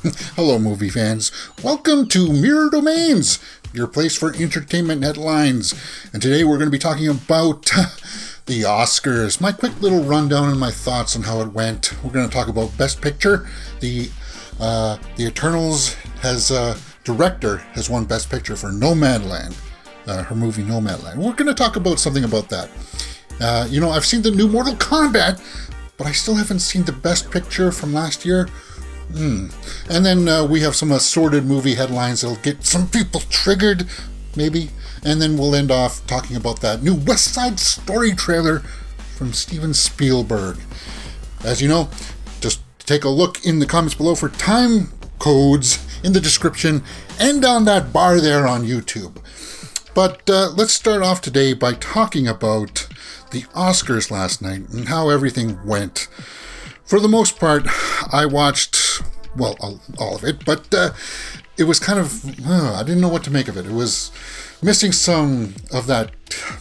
Hello, movie fans. Welcome to Mirror Domains, your place for entertainment headlines. And today we're going to be talking about the Oscars. My quick little rundown and my thoughts on how it went. We're going to talk about Best Picture. The Eternals director has won Best Picture for Nomadland, her movie Nomadland. We're going to talk about something about that. I've seen the new Mortal Kombat, but I still haven't seen the Best Picture from last year. And then we have some assorted movie headlines that'll get some people triggered, maybe. And then we'll end off talking about that new West Side Story trailer from Steven Spielberg. As you know, just take a look in the comments below for time codes in the description and on that bar there on YouTube. But let's start off today by talking about the Oscars last night and how everything went. For the most part, I watched, all of it, but it was kind of, I didn't know what to make of it. It was missing some of that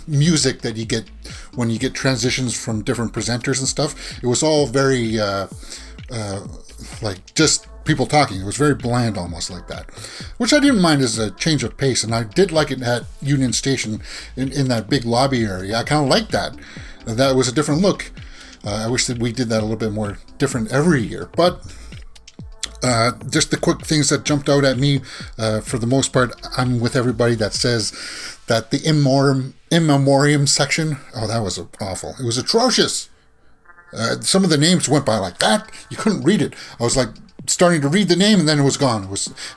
music that you get when you get transitions from different presenters and stuff. It was all very, just people talking. It was very bland, almost like that, which I didn't mind as a change of pace, and I did like it at Union Station in that big lobby area. I kind of liked that. That was a different look. I wish that we did that a little bit more different every year, but just the quick things that jumped out at me, for the most part, I'm with everybody that says that the in memoriam section, that was awful. It was atrocious. Some of the names went by like that. You couldn't read it. I was like starting to read the name and then it was gone.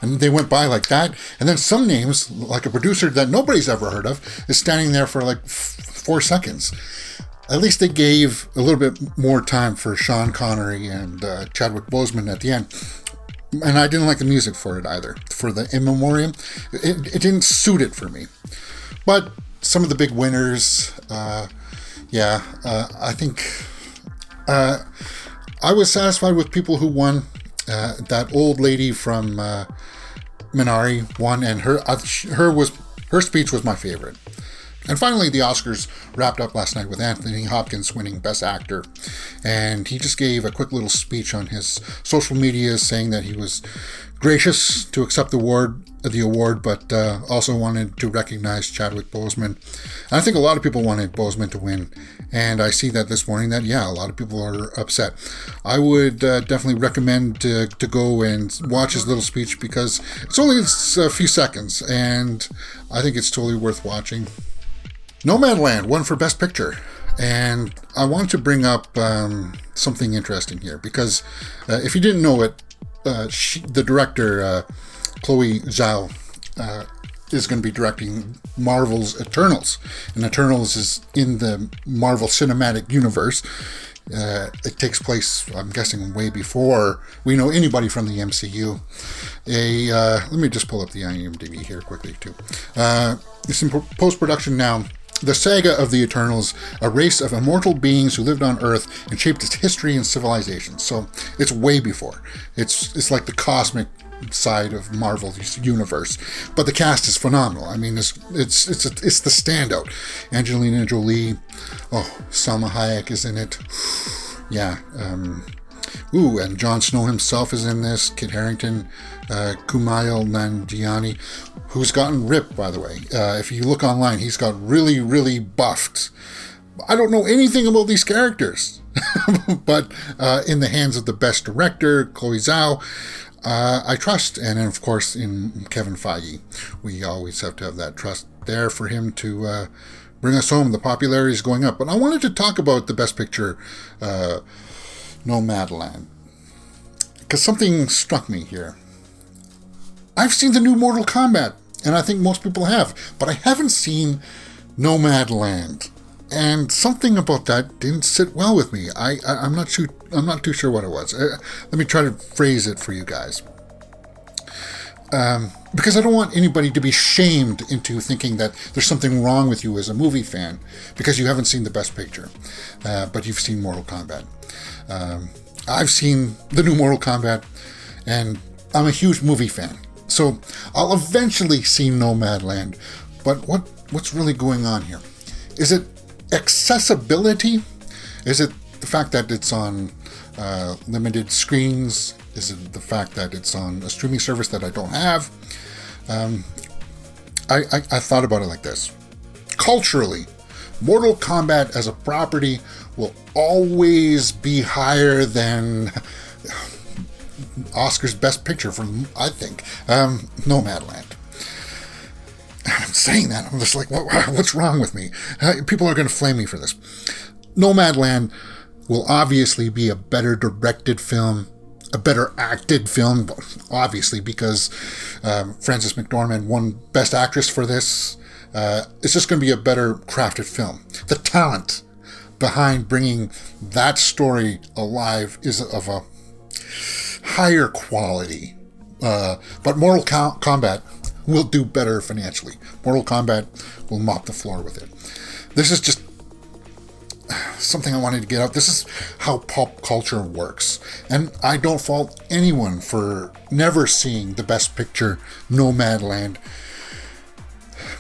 And they went by like that. And then some names, like a producer that nobody's ever heard of, is standing there for like 4 seconds. At least they gave a little bit more time for Sean Connery and Chadwick Boseman at the end. And I didn't like the music for it either. For the in memoriam, it didn't suit it for me. But some of the big winners, I think I was satisfied with people who won. That old lady from Minari won, and her speech was my favorite. And finally, the Oscars wrapped up last night with Anthony Hopkins winning Best Actor. And he just gave a quick little speech on his social media saying that he was gracious to accept the award, but also wanted to recognize Chadwick Boseman. And I think a lot of people wanted Boseman to win. And I see that this morning that, a lot of people are upset. I would definitely recommend to go and watch his little speech because it's only a few seconds. And I think it's totally worth watching. Nomadland won for Best Picture, and I want to bring up something interesting here because if you didn't know it, the director Chloe Zhao is going to be directing Marvel's Eternals, and Eternals is in the Marvel Cinematic Universe. It takes place, I'm guessing, way before we know anybody from the MCU. Let me just pull up the IMDb here quickly too. It's in post-production now. The saga of the Eternals, a race of immortal beings who lived on Earth and shaped its history and civilization. So it's way before. It's like the cosmic side of Marvel's universe. But the cast is phenomenal. I mean, it's the standout. Angelina Jolie, Salma Hayek is in it. And Jon Snow himself is in this. Kit Harington, Kumail Nanjiani, who's gotten ripped, by the way. If you look online, he's got really, really buffed. I don't know anything about these characters, but in the hands of the best director, Chloe Zhao, I trust. And then, of course, in Kevin Feige, we always have to have that trust there for him to bring us home. The popularity is going up. But I wanted to talk about the Best Picture, Nomadland, because something struck me here. I've seen the new Mortal Kombat, and I think most people have, but I haven't seen Nomadland, and something about that didn't sit well with me. I'm not too sure what it was. Let me try to phrase it for you guys, because I don't want anybody to be shamed into thinking that there's something wrong with you as a movie fan because you haven't seen the Best Picture, but you've seen Mortal Kombat. I've seen the new Mortal Kombat, and I'm a huge movie fan. So I'll eventually see Nomadland. But what's really going on here? Is it accessibility? Is it the fact that it's on limited screens Is it the fact that it's on a streaming service that I don't have? I thought about it like this. Culturally, Mortal Kombat as a property will always be higher than Oscar's Best Picture from, I think, Nomadland. I'm saying that, I'm just like, what's wrong with me? People are going to flame me for this. Nomadland will obviously be a better directed film, a better acted film, obviously, because Frances McDormand won Best Actress for this. It's just going to be a better crafted film. The talent behind bringing that story alive is of a higher quality. But Mortal Kombat will do better financially. Mortal Kombat will mop the floor with it. This is just something I wanted to get out. This is how pop culture works. And I don't fault anyone for never seeing the Best Picture, Nomadland,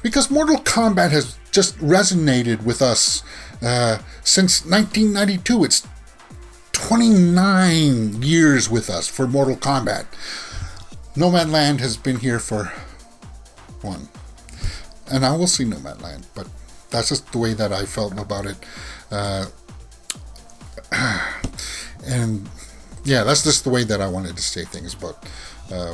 because Mortal Kombat has just resonated with us since 1992. It's 29 years with us for Mortal Kombat. Nomadland has been here for one. And I will see Nomadland, but that's just the way that I felt about it. And yeah, that's just the way that I wanted to say things about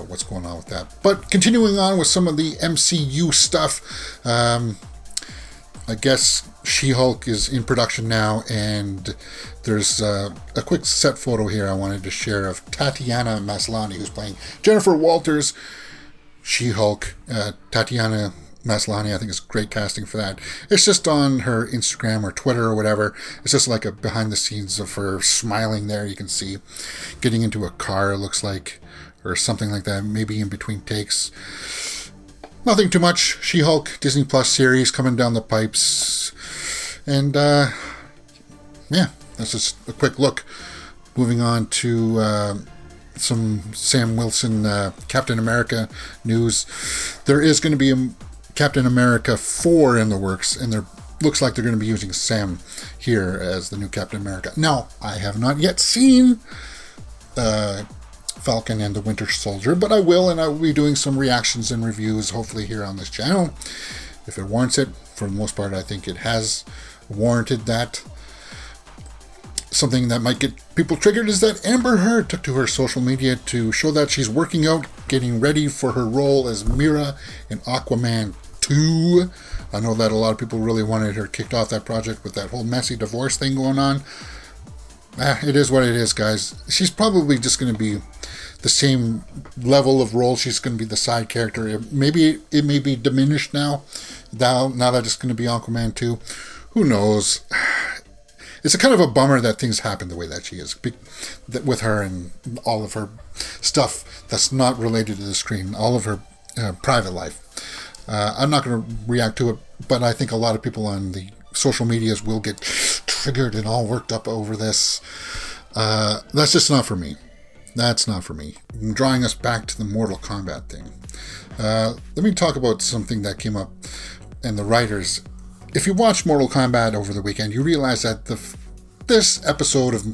what's going on with that. But continuing on with some of the MCU stuff, I guess SheHulk is in production now, and there's a quick set photo here I wanted to share of Tatiana Maslany, who's playing Jennifer Walters, SheHulk. Tatiana Maslany, I think it's great casting for that. It's just on her Instagram or Twitter or whatever. It's just like a behind the scenes of her smiling there. You can see getting into a car, it looks like, or something like that, maybe in between takes. Nothing too much. SheHulk, Disney Plus series coming down the pipes. And yeah, that's just a quick look. Moving on to some Sam Wilson Captain America news. There is going to be a Captain America 4 in the works, and there looks like they're going to be using Sam here as the new Captain America. Now, I have not yet seen Falcon and the Winter Soldier, but I will, and I will be doing some reactions and reviews hopefully here on this channel if it warrants it. For the most part, I think it has warranted that. Something that might get people triggered is that Amber Heard took to her social media to show that she's working out, getting ready for her role as Mera in Aquaman 2. I know that a lot of people really wanted her kicked off that project with that whole messy divorce thing going on. It is what it is, guys. She's probably just going to be the same level of role. She's going to be the side character. Maybe it may be diminished now that it's going to be Aquaman 2. Who knows? It's a kind of a bummer that things happen the way that she is with her and all of her stuff that's not related to the screen, all of her private life. I'm not going to react to it, but I think a lot of people on the social medias will get triggered and all worked up over this. That's just not for me. That's not for me. I'm drawing us back to the Mortal Kombat thing. Let me talk about something that came up and the writers. If you watched Mortal Kombat over the weekend, you realize that this episode of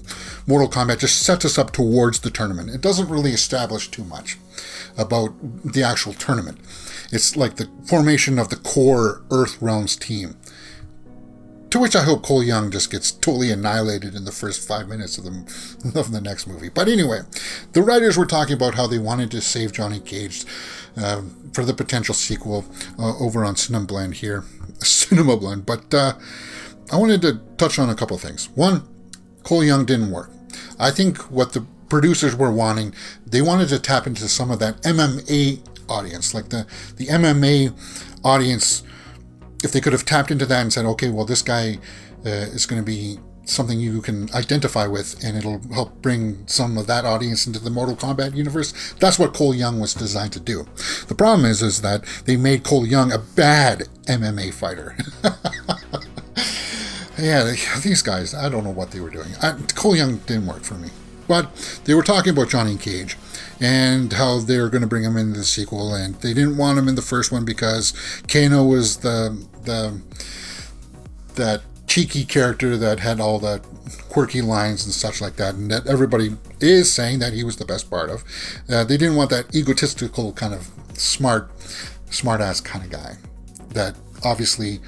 Mortal Kombat just sets us up towards the tournament. It doesn't really establish too much about the actual tournament. It's like the formation of the core Earth Realms team, to which I hope Cole Young just gets totally annihilated in the first 5 minutes of the next movie. But anyway, the writers were talking about how they wanted to save Johnny Cage for the potential sequel over on Cineblend here. Cineblend. But I wanted to touch on a couple of things. One, Cole Young didn't work. I think what the producers were wanting, they wanted to tap into some of that MMA audience, like the MMA audience. If they could have tapped into that and said, okay, well, this guy is going to be something you can identify with, and it'll help bring some of that audience into the Mortal Kombat universe. That's what Cole Young was designed to do. The problem is that they made Cole Young a bad MMA fighter. Yeah, these guys, I don't know what they were doing. Cole Young didn't work for me. But they were talking about Johnny Cage and how they were going to bring him into the sequel, and they didn't want him in the first one because Kano was that cheeky character that had all the quirky lines and such like that, and that everybody is saying that he was the best part of. They didn't want that egotistical kind of smart-ass kind of guy that obviously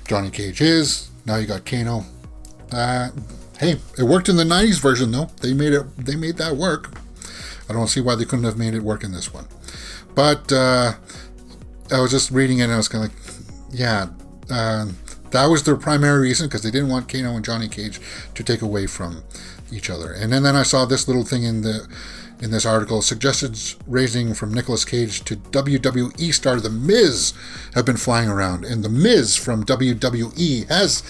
Johnny Cage is. Now you got Kano. Hey, it worked in the 90s version though. They made that work. I don't see why they couldn't have made it work in this one. But I was just reading it and I was kind of like, yeah, that was their primary reason, because they didn't want Kano and Johnny Cage to take away from each other. And then I saw this little thing in this article: suggestions raising from Nicolas Cage to WWE star The Miz have been flying around, and The Miz from WWE has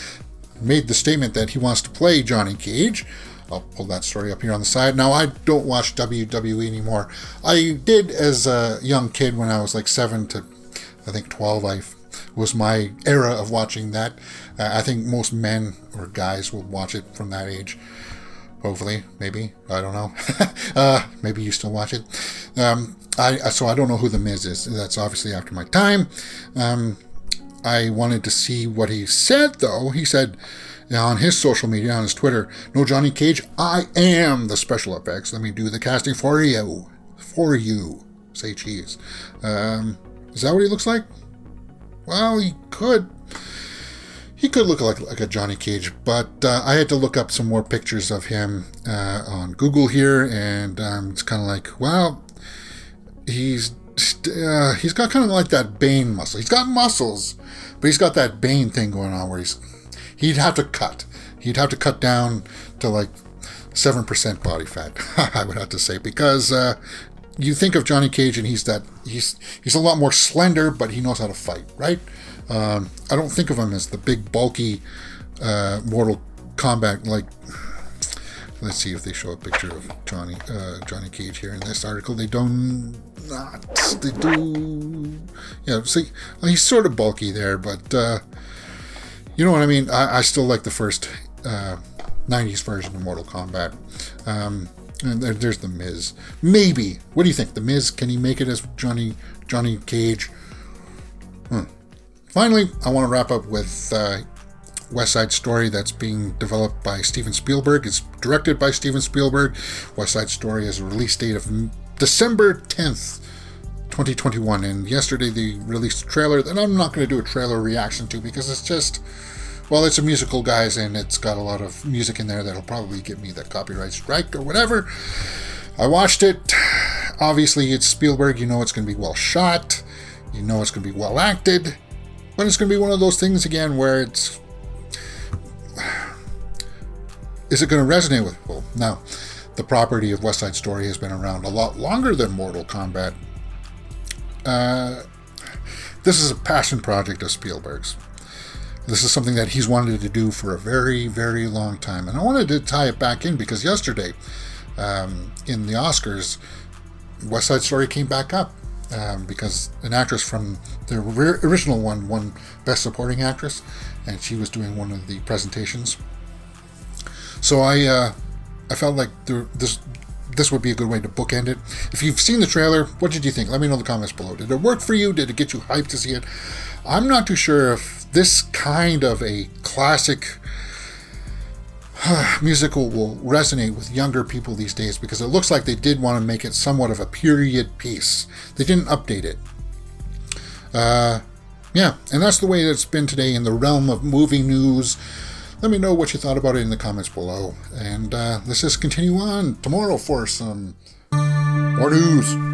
made the statement that he wants to play Johnny Cage. I'll pull that story up here on the side. Now, I don't watch WWE anymore. I did as a young kid when I was like 7 to, I think, 12. Was my era of watching that. I think most men or guys will watch it from that age. Hopefully, maybe. I don't know. Maybe you still watch it. So I don't know who The Miz is. That's obviously after my time. I wanted to see what he said, though. He said on his social media, on his Twitter, "No, Johnny Cage, I am the special effects. Let me do the casting for you. For you." Say cheese. Is that what he looks like? Well, he could look like a Johnny Cage, but I had to look up some more pictures of him on Google here, and it's kind of like, well, he's got kind of like that Bane muscle. He's got muscles, but he's got that Bane thing going on where he'd have to cut down to like 7% body fat, I would have to say, because you think of Johnny Cage and he's a lot more slender, but he knows how to fight, right? I don't think of him as the big, bulky Mortal Kombat, like. Let's see if they show a picture of Johnny Cage here in this article. They don't. They do. Yeah, see, he's sort of bulky there, but you know what I mean. I still like the first 90s version of Mortal Kombat. And there's The Miz. Maybe. What do you think? The Miz, can he make it as Johnny Cage? Finally, I want to wrap up with West Side Story that's being developed by Steven Spielberg. It's directed by Steven Spielberg. West Side Story has a release date of December 10th, 2021. And yesterday they released a trailer that I'm not going to do a trailer reaction to, because it's just, well, it's a musical, guys, and it's got a lot of music in there that'll probably get me the copyright strike or whatever. I watched it. Obviously, it's Spielberg. You know it's going to be well shot. You know it's going to be well acted. But it's going to be one of those things, again, where it's... Is it going to resonate with people? Now, the property of West Side Story has been around a lot longer than Mortal Kombat. This is a passion project of Spielberg's. This is something that he's wanted to do for a very, very long time. And I wanted to tie it back in because yesterday, in the Oscars, West Side Story came back up because an actress from the original one won Best Supporting Actress, and she was doing one of the presentations. So I felt like this would be a good way to bookend it. If you've seen the trailer, what did you think? Let me know in the comments below. Did it work for you? Did it get you hyped to see it? I'm not too sure if this kind of a classic musical will resonate with younger people these days, because it looks like they did want to make it somewhat of a period piece. They didn't update it. Yeah, and that's the way it's been today in the realm of movie news. Let me know what you thought about it in the comments below. And let's just continue on tomorrow for some more news.